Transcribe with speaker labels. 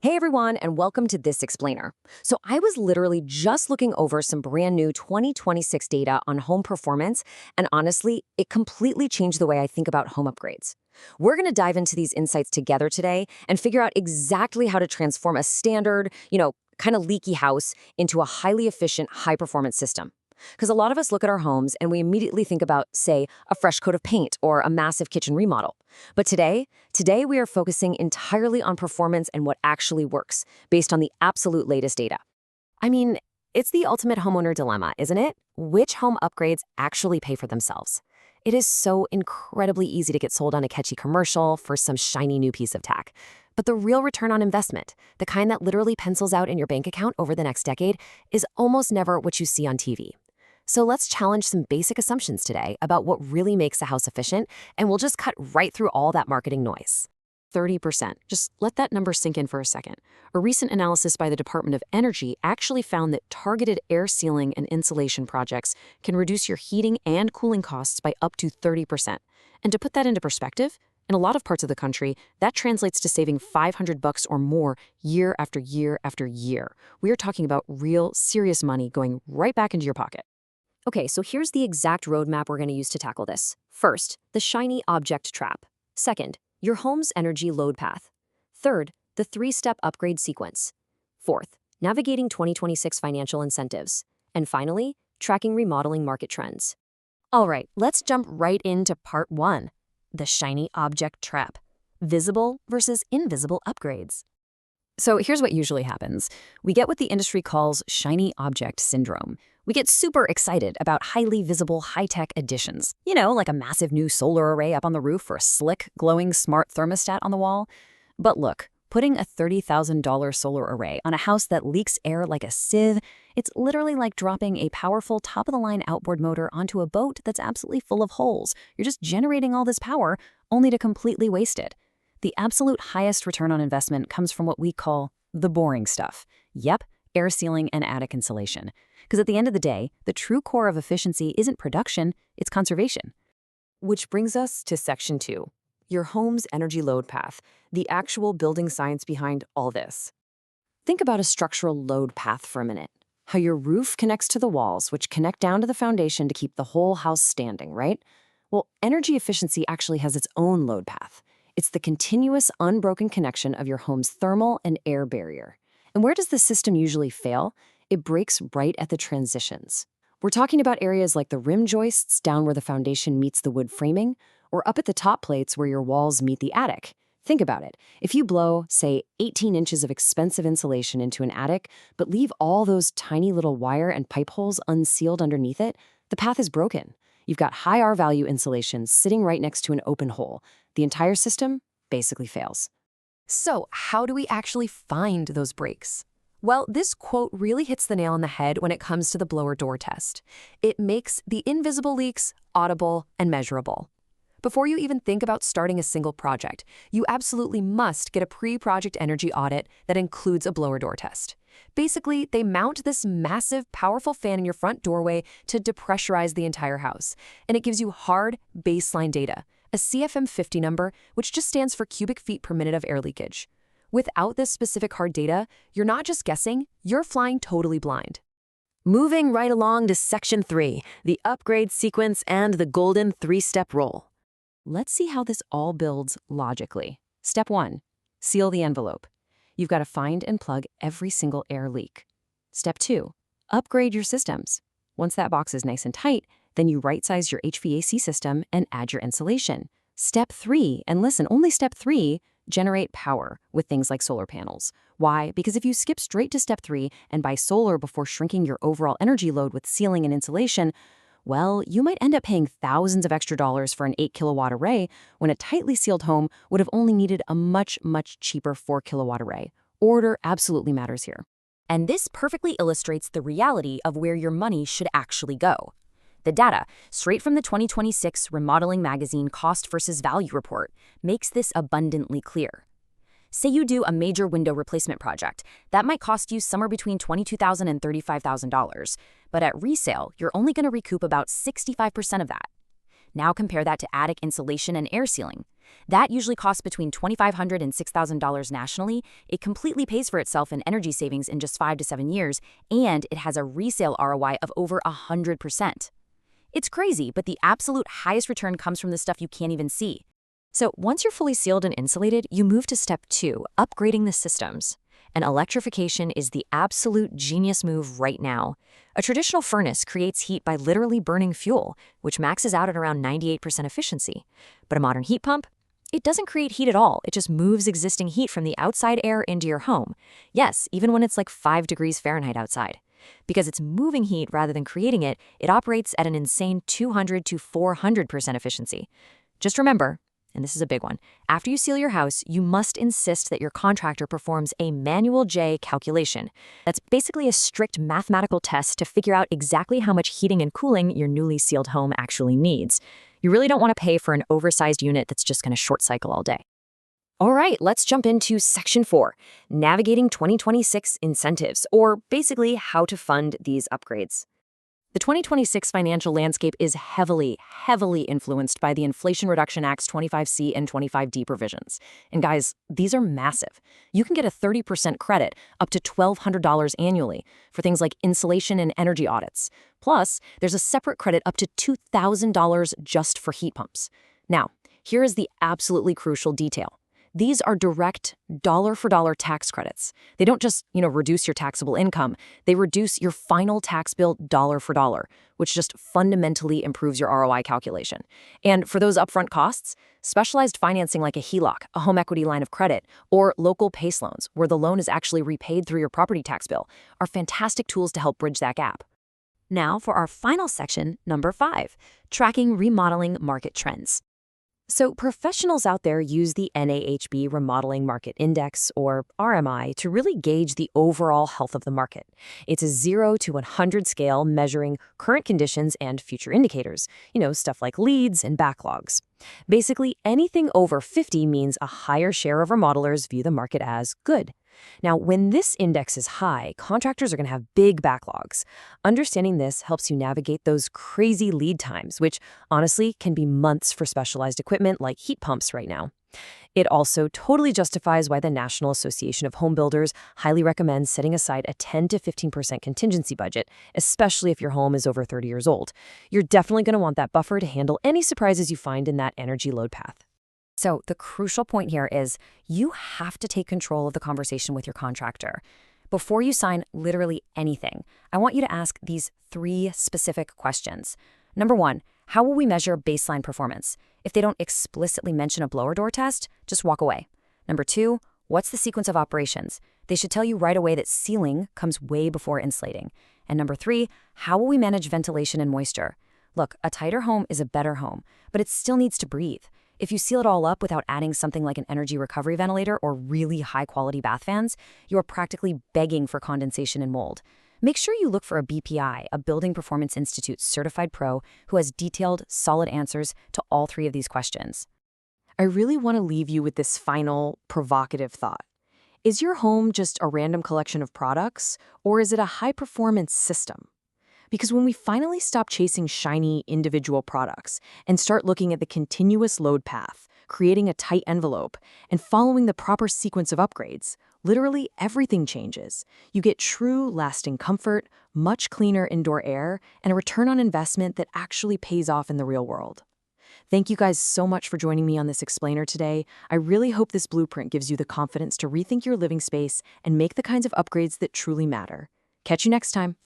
Speaker 1: Hey everyone, and welcome to This Explainer. So I was literally just looking over some brand new 2026 data on home performance, and honestly, it completely changed the way I think about home upgrades. We're going to dive into these insights together today and figure out exactly how to transform a standard, kind of leaky house into a highly efficient, high-performance system. Because a lot of us look at our homes and we immediately think about, say, a fresh coat of paint or a massive kitchen remodel. But today we are focusing entirely on performance and what actually works, based on the absolute latest data. I mean, it's the ultimate homeowner dilemma, isn't it? Which home upgrades actually pay for themselves? It is so incredibly easy to get sold on a catchy commercial for some shiny new piece of tech. But the real return on investment, the kind that literally pencils out in your bank account over the next decade, is almost never what you see on TV. So let's challenge some basic assumptions today about what really makes a house efficient, and we'll just cut right through all that marketing noise. 30%. Just let that number sink in for a second. A recent analysis by the Department of Energy actually found that targeted air sealing and insulation projects can reduce your heating and cooling costs by up to 30%. And to put that into perspective, in a lot of parts of the country, that translates to saving $500 or more year after year after year. We are talking about real, serious money going right back into your pocket. Okay, so here's the exact roadmap we're going to use to tackle this. First, the shiny object trap. Second, your home's energy load path. Third, the three-step upgrade sequence. Fourth, navigating 2026 financial incentives. And finally, tracking remodeling market trends. All right, let's jump right into part one, the shiny object trap. Visible versus invisible upgrades. So here's what usually happens. We get what the industry calls shiny object syndrome. We get super excited about highly visible, high-tech additions. Like a massive new solar array up on the roof or a slick, glowing smart thermostat on the wall. But look, putting a $30,000 solar array on a house that leaks air like a sieve, it's literally like dropping a powerful top-of-the-line outboard motor onto a boat that's absolutely full of holes. You're just generating all this power only to completely waste it. The absolute highest return on investment comes from what we call the boring stuff. Yep, air sealing and attic insulation. Because at the end of the day, the true core of efficiency isn't production, it's conservation. Which brings us to section 2, your home's energy load path, the actual building science behind all this. Think about a structural load path for a minute. How your roof connects to the walls, which connect down to the foundation to keep the whole house standing, right? Well, energy efficiency actually has its own load path. It's the continuous, unbroken connection of your home's thermal and air barrier. And where does the system usually fail? It breaks right at the transitions. We're talking about areas like the rim joists down where the foundation meets the wood framing, or up at the top plates where your walls meet the attic. Think about it. If you blow, say, 18 inches of expensive insulation into an attic, but leave all those tiny little wire and pipe holes unsealed underneath it, the path is broken. You've got high R-value insulation sitting right next to an open hole. The entire system basically fails. So, how do we actually find those breaks? Well, this quote really hits the nail on the head when it comes to the blower door test. It makes the invisible leaks audible and measurable. Before you even think about starting a single project, you absolutely must get a pre-project energy audit that includes a blower door test. Basically, they mount this massive, powerful fan in your front doorway to depressurize the entire house, and it gives you hard, baseline data, a CFM50 number, which just stands for cubic feet per minute of air leakage. Without this specific hard data, you're not just guessing, you're flying totally blind. Moving right along to section 3, the upgrade sequence and the golden three-step roll. Let's see how this all builds logically. Step 1, seal the envelope. You've got to find and plug every single air leak. Step 2, upgrade your systems. Once that box is nice and tight, then you right-size your HVAC system and add your insulation. Step 3, and listen, only step 3, generate power with things like solar panels. Why? Because if you skip straight to step 3 and buy solar before shrinking your overall energy load with sealing and insulation, well, you might end up paying thousands of extra dollars for an 8-kilowatt array when a tightly sealed home would have only needed a much, much cheaper 4-kilowatt array. Order absolutely matters here. And this perfectly illustrates the reality of where your money should actually go. The data, straight from the 2026 Remodeling magazine Cost versus Value report, makes this abundantly clear. Say you do a major window replacement project. That might cost you somewhere between $22,000 and $35,000, but at resale, you're only going to recoup about 65% of that.
Speaker 2: Now compare that to attic insulation and air sealing. That usually costs between $2,500 and $6,000 nationally. It completely pays for itself in energy savings in just 5 to 7 years, and it has a resale ROI of over 100%. It's crazy, but the absolute highest return comes from the stuff you can't even see.
Speaker 1: So once you're fully sealed and insulated, you move to step 2, upgrading the systems. And electrification is the absolute genius move right now. A traditional furnace creates heat by literally burning fuel, which maxes out at around 98% efficiency. But a modern heat pump? It doesn't create heat at all. It just moves existing heat from the outside air into your home. Yes, even when it's like 5 degrees Fahrenheit outside. Because it's moving heat rather than creating it, it operates at an insane 200 to 400% efficiency. Just remember, and this is a big one, after you seal your house, you must insist that your contractor performs a manual J calculation. That's basically a strict mathematical test to figure out exactly how much heating and cooling your newly sealed home actually needs. You really don't want to pay for an oversized unit that's just going to short cycle all day. All right, let's jump into Section 4, Navigating 2026 Incentives, or basically how to fund these upgrades. The 2026 financial landscape is heavily influenced by the Inflation Reduction Act's 25C and 25D provisions. And guys, these are massive. You can get a 30% credit up to $1,200 annually for things like insulation and energy audits. Plus, there's a separate credit up to $2,000 just for heat pumps. Now, here is the absolutely crucial detail. These are direct dollar-for-dollar tax credits. They don't just, reduce your taxable income. They reduce your final tax bill dollar for dollar, which just fundamentally improves your ROI calculation. And for those upfront costs, specialized financing like a HELOC, a home equity line of credit, or local PACE loans, where the loan is actually repaid through your property tax bill, are fantastic tools to help bridge that gap. Now for our final section, number 5, tracking remodeling market trends. So professionals out there use the NAHB Remodeling Market Index, or RMI, to really gauge the overall health of the market. It's a 0 to 100 scale measuring current conditions and future indicators, stuff like leads and backlogs. Basically, anything over 50 means a higher share of remodelers view the market as good. Now, when this index is high, contractors are going to have big backlogs. Understanding this helps you navigate those crazy lead times, which honestly can be months for specialized equipment like heat pumps right now. It also totally justifies why the National Association of Home Builders highly recommends setting aside a 10 to 15% contingency budget, especially if your home is over 30 years old. You're definitely going to want that buffer to handle any surprises you find in that energy load path. So the crucial point here is you have to take control of the conversation with your contractor. Before you sign literally anything, I want you to ask these 3 specific questions. Number 1, how will we measure baseline performance? If they don't explicitly mention a blower door test, just walk away. Number 2, what's the sequence of operations? They should tell you right away that sealing comes way before insulating. And number 3, how will we manage ventilation and moisture? Look, a tighter home is a better home, but it still needs to breathe. If you seal it all up without adding something like an energy recovery ventilator or really high-quality bath fans, you are practically begging for condensation and mold. Make sure you look for a BPI, a Building Performance Institute certified pro who has detailed, solid answers to all 3 of these questions. I really want to leave you with this final, provocative thought. Is your home just a random collection of products, or is it a high-performance system? Because when we finally stop chasing shiny individual products and start looking at the continuous load path, creating a tight envelope, and following the proper sequence of upgrades, literally everything changes. You get true, lasting comfort, much cleaner indoor air, and a return on investment that actually pays off in the real world. Thank you guys so much for joining me on this explainer today. I really hope this blueprint gives you the confidence to rethink your living space and make the kinds of upgrades that truly matter. Catch you next time.